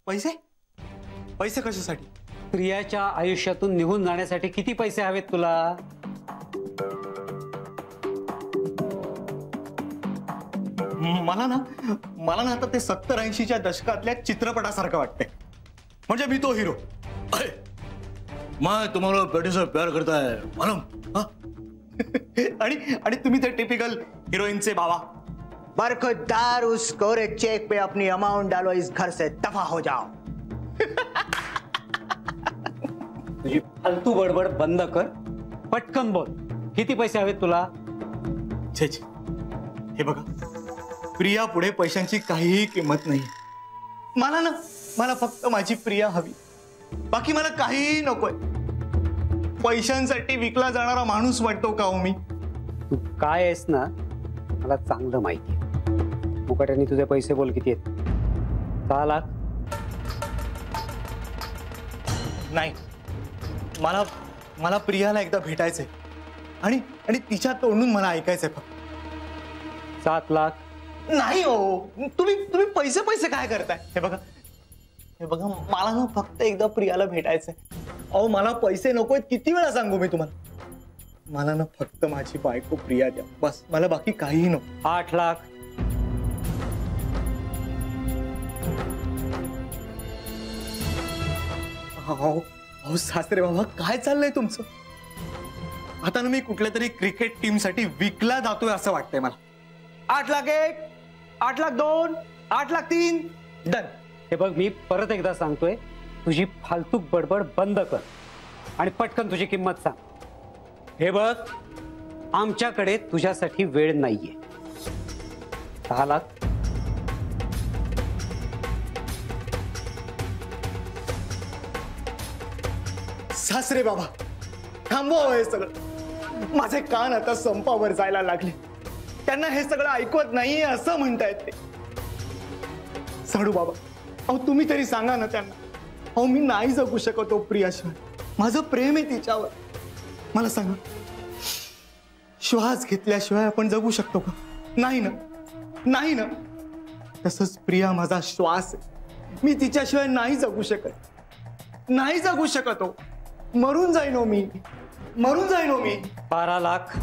पैसे? पैसे कशासाठी? प्रियाच्या आयुष्यातून निघून जाण्यासाठी किती पैसे हवेत तुला? मला ना आता ते 70-80च्या दशकातल्या चित्रपटासारखं वाटतंय. म्हणजे मी तो हिरो. मैं तुम्हाला बेटे से प्यार करता है मालूम? आणि तुम्ही ते टिपिकल हिरोईनचे बाबा. बरखुरदार उस कोरे चेक पे अपनी अमाउंट डालो, इस घर से दफा हो जाओ. तुझी फालतू बडबड बंद कर. पटकन बोल, किती पैसे हवेत तुला? छे छे, हे बघा, प्रिया पुढे पैशांची काहीही किंमत नाही. मला फक्त माझी प्रिया हवी. बाकी मला काहीही नकोय. पैशांसाठी विकला जाणारा माणूस वाटतो का हो मी? तू काय आहेस ना मला चांगलं माहिती आहे. मुकाट्याने तुझे पैसे बोल, किती आहेत? 6 लाख? नाही, मला प्रियाला एकदा भेटायचंय आणि तिच्या तोंडून मला ऐकायचंय फक्त. 7 लाख? नाही हो, तुम्ही पैसे काय करताय? हे बघा, मला ना फक्त एकदा प्रियाला भेटायचंय. अहो, मला पैसे नकोय. किती वेळा सांगू मी तुम्हाला? मला ना फक्त माझी बायको प्रिया द्या, बस. मला बाकी काहीही नको. 8 लाख? अहो सासरे बाबा, काय चाललंय तुमचं? आता ना मी कुठल्या तरी क्रिकेट टीम साठी विकला जातोय असं वाटतंय मला. 8 लाख 1, 8 लाख 2, 8 लाख 3, डन. हे बघ, मी परत एकदा सांगतोय, तुझी फालतू बडबड बंद कर आणि पटकन तुझी किंमत सांग. हे बघ, आमच्याकडे तुझ्यासाठी वेळ नाहीये. 6 लाख? सासरे बाबा, थांबवा हे सगळं. माझे कान आता संपावर जायला लागले. त्यांना हे सगळं ऐकवत नाहीये असं म्हणतायत ते. साडू बाबा, अहो तुम्ही तरी सांगा ना त्यांना. अहो, मी नाही जगू शकतो प्रियाशिवाय. माझं प्रेम आहे तिच्यावर. मला सांगा, श्वास घेतल्याशिवाय आपण जगू शकतो का? नाही ना. तसंच प्रिया माझा श्वास आहे. मी तिच्याशिवाय नाही जगू शकत हो. मरून जाईन हो मी. 12 लाख?